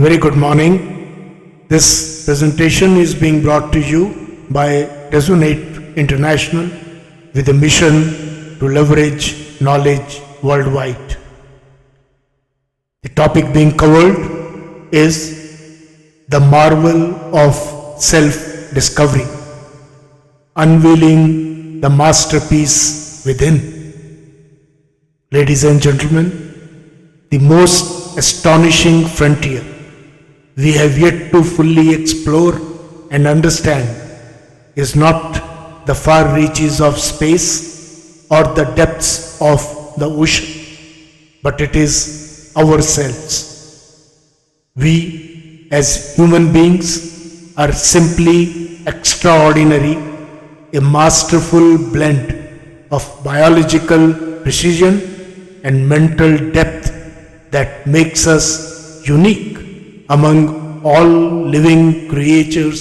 very good morning. This presentation is being brought to you by Resonate International with a mission to leverage knowledge worldwide. The topic being covered is the marvel of self-discovery, unveiling the masterpiece within. Ladies and gentlemen, the most astonishing frontier we have yet to fully explore and understand is not the far reaches of space or the depths of the ocean, but it is ourselves. We as human beings are simply extraordinary, a masterful blend of biological precision and mental depth that makes us unique among all living creatures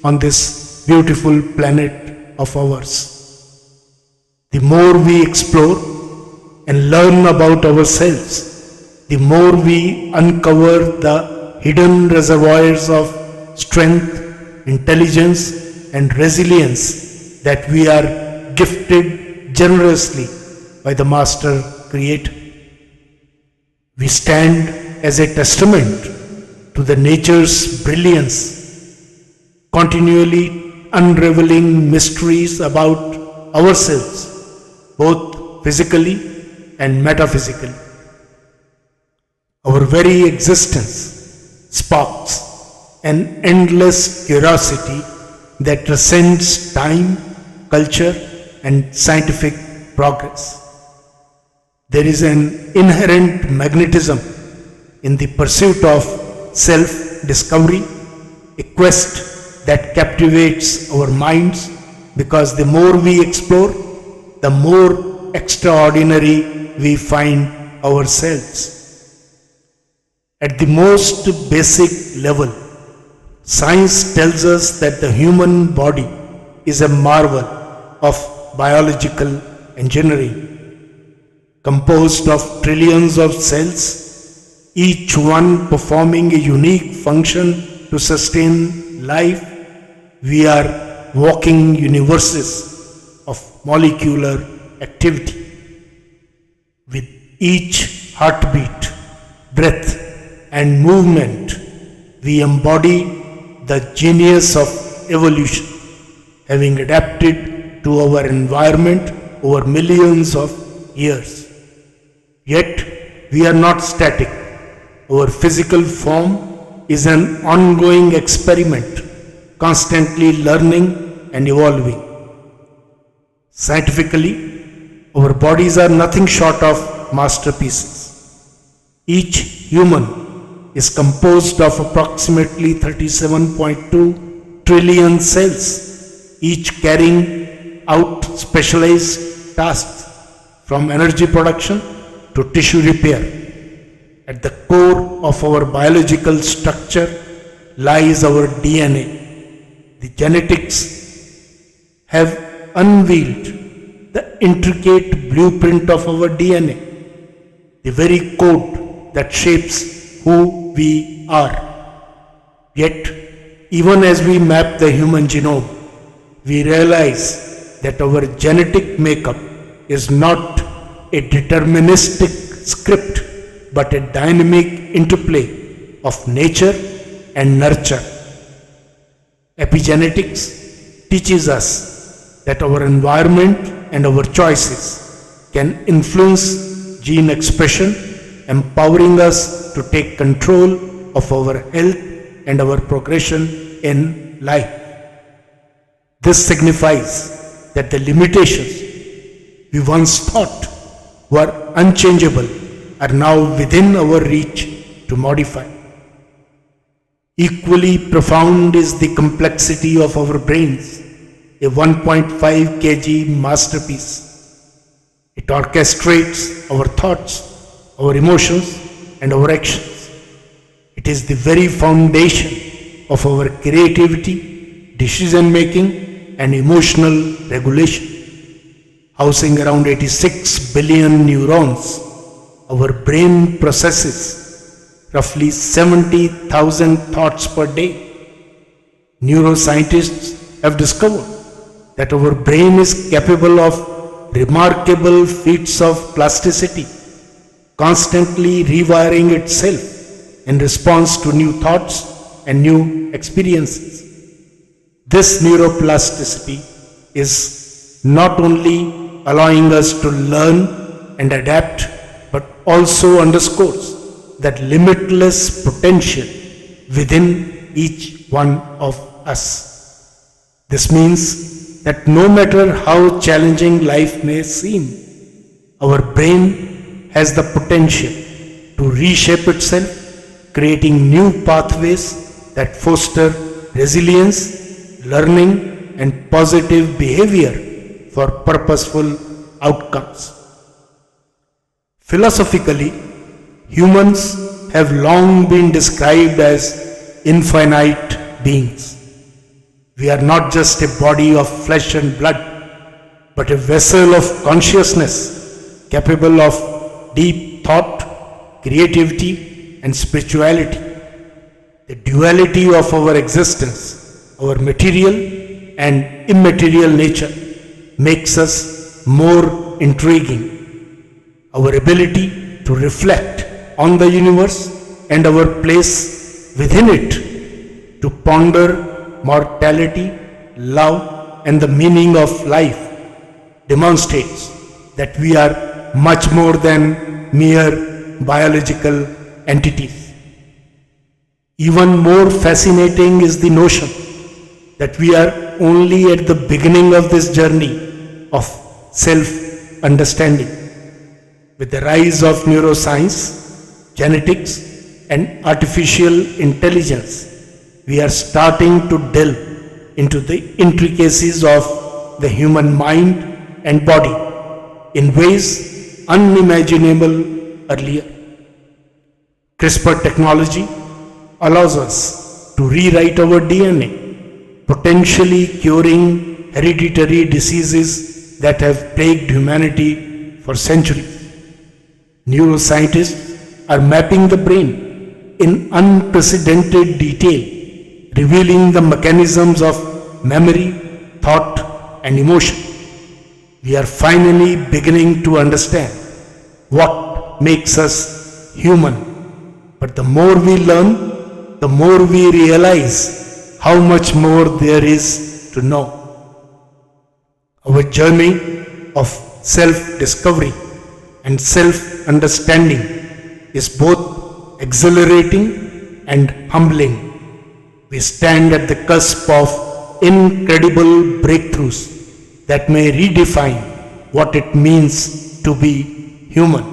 on this beautiful planet of ours. The more we explore and learn about ourselves, the more we uncover the hidden reservoirs of strength, intelligence, and resilience that we are gifted generously by the Master Creator. We stand as a testament to the nature's brilliance, continually unraveling mysteries about ourselves, both physically and metaphysically. Our very existence sparks an endless curiosity that transcends time, culture, and scientific progress. There is an inherent magnetism in the pursuit of self-discovery, a quest that captivates our minds because the more we explore, the more extraordinary we find ourselves. At the most basic level, science tells us that the human body is a marvel of biological engineering, composed of trillions of cells, each one performing a unique function to sustain life. We are walking universes of molecular activity. With each heartbeat, breath, and movement, we embody the genius of evolution, having adapted to our environment over millions of years. Yet, we are not static. Our physical form is an ongoing experiment, constantly learning and evolving. Scientifically, our bodies are nothing short of masterpieces. Each human is composed of approximately 37.2 trillion cells, each carrying out specialized tasks from energy production to tissue repair. At the core of our biological structure lies our DNA. The genetics have unveiled the intricate blueprint of our DNA, the very code that shapes who we are. Yet, even as we map the human genome, we realize that our genetic makeup is not a deterministic script, but a dynamic interplay of nature and nurture. Epigenetics teaches us that our environment and our choices can influence gene expression, empowering us to take control of our health and our progression in life. This signifies that the limitations we once thought were unchangeable are now within our reach to modify. Equally profound is the complexity of our brains, a 1.5 kg masterpiece. It orchestrates our thoughts, our emotions, and our actions. It is the very foundation of our creativity, decision making, and emotional regulation. Housing around 86 billion neurons, our brain processes roughly 70,000 thoughts per day. Neuroscientists have discovered that our brain is capable of remarkable feats of plasticity, constantly rewiring itself in response to new thoughts and new experiences. This neuroplasticity is not only allowing us to learn and adapt, but also underscores that limitless potential within each one of us. This means that no matter how challenging life may seem, our brain has the potential to reshape itself, creating new pathways that foster resilience, learning, and positive behavior for purposeful outcomes. Philosophically, humans have long been described as infinite beings. We are not just a body of flesh and blood, but a vessel of consciousness capable of deep thought, creativity, and spirituality. The duality of our existence, our material and immaterial nature, makes us more intriguing. Our ability to reflect on the universe and our place within it, to ponder mortality, love, and the meaning of life, demonstrates that we are much more than mere biological entities. Even more fascinating is the notion that we are only at the beginning of this journey of self-understanding. With the rise of neuroscience, genetics, and artificial intelligence, we are starting to delve into the intricacies of the human mind and body in ways unimaginable earlier. CRISPR technology allows us to rewrite our DNA, potentially curing hereditary diseases that have plagued humanity for centuries. Neuroscientists are mapping the brain in unprecedented detail, revealing the mechanisms of memory, thought, and emotion. We are finally beginning to understand what makes us human. But the more we learn, the more we realize how much more there is to know. Our journey of self-discovery and self-understanding is both exhilarating and humbling. We stand at the cusp of incredible breakthroughs that may redefine what it means to be human.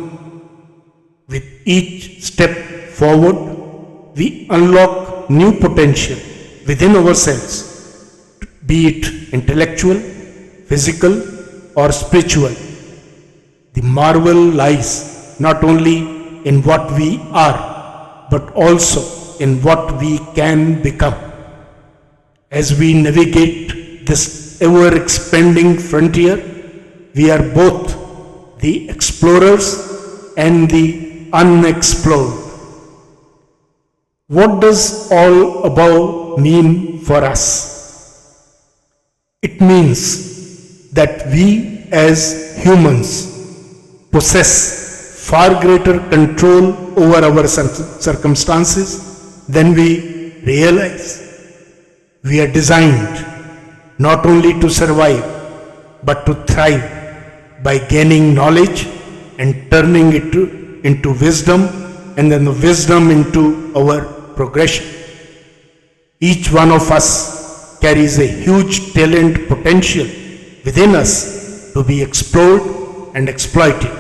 With each step forward, we unlock new potential within ourselves, be it intellectual, physical, or spiritual. The marvel lies not only in what we are, but also in what we can become. As we navigate this ever-expanding frontier, we are both the explorers and the unexplored. What does all above mean for us? It means that we as humans possess far greater control over our circumstances than we realize. We are designed not only to survive, but to thrive by gaining knowledge and turning it into wisdom, and then the wisdom into our progression. Each one of us carries a huge talent potential within us to be explored and exploited.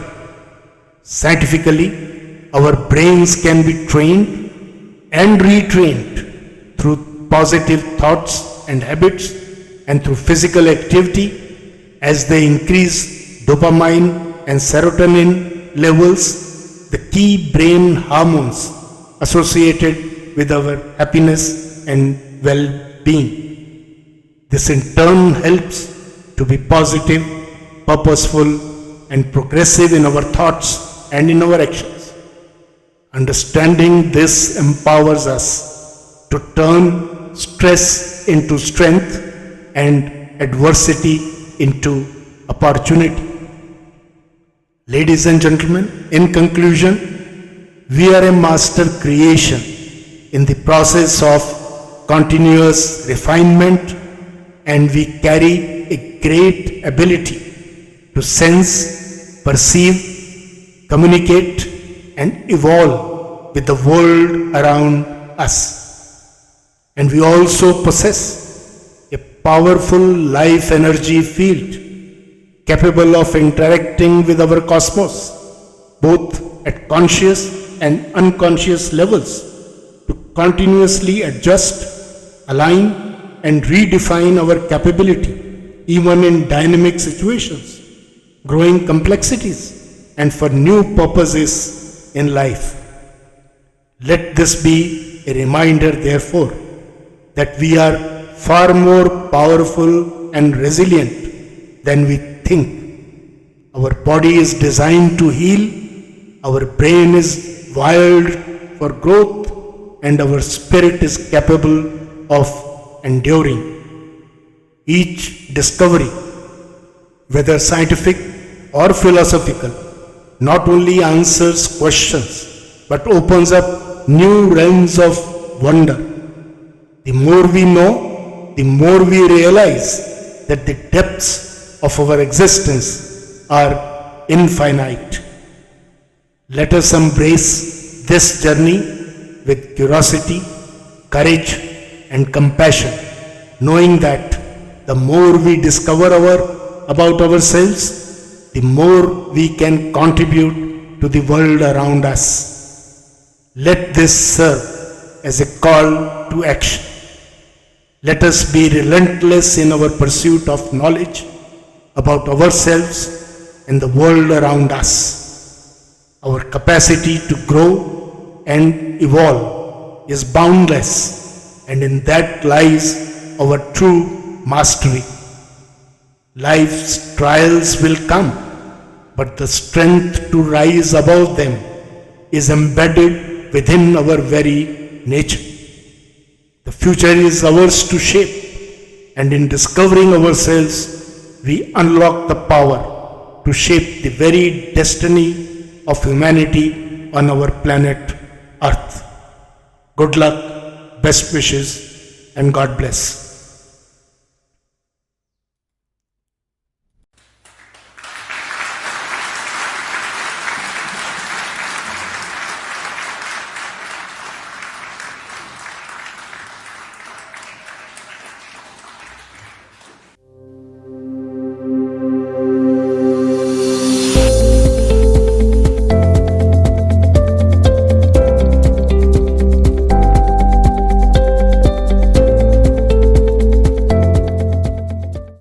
Scientifically, our brains can be trained and retrained through positive thoughts and habits and through physical activity. As they increase dopamine and serotonin levels, the key brain hormones associated with our happiness and well-being. This in turn helps to be positive, purposeful, and progressive in our thoughts and in our actions. Understanding this empowers us to turn stress into strength and adversity into opportunity. Ladies and gentlemen, in conclusion, we are a master creation in the process of continuous refinement, and we carry a great ability to sense, perceive, communicate, and evolve with the world around us. And we also possess a powerful life energy field capable of interacting with our cosmos, both at conscious and unconscious levels, to continuously adjust, align, and redefine our capability, even in dynamic situations, growing complexities, and for new purposes in life. Let this be a reminder, therefore, that we are far more powerful and resilient than we think. Our body is designed to heal, our brain is wired for growth, and our spirit is capable of enduring. Each discovery, whether scientific or philosophical, not only answers questions but opens up new realms of wonder. The more we know, the more we realize that the depths of our existence are infinite. Let us embrace this journey with curiosity, courage, and compassion, knowing that the more we discover about ourselves, the more we can contribute to the world around us. Let this serve as a call to action. Let us be relentless in our pursuit of knowledge about ourselves and the world around us. Our capacity to grow and evolve is boundless, and in that lies our true mastery. Life's trials will come, but the strength to rise above them is embedded within our very nature. The future is ours to shape, and in discovering ourselves, we unlock the power to shape the very destiny of humanity on our planet Earth. Good luck, best wishes, and God bless.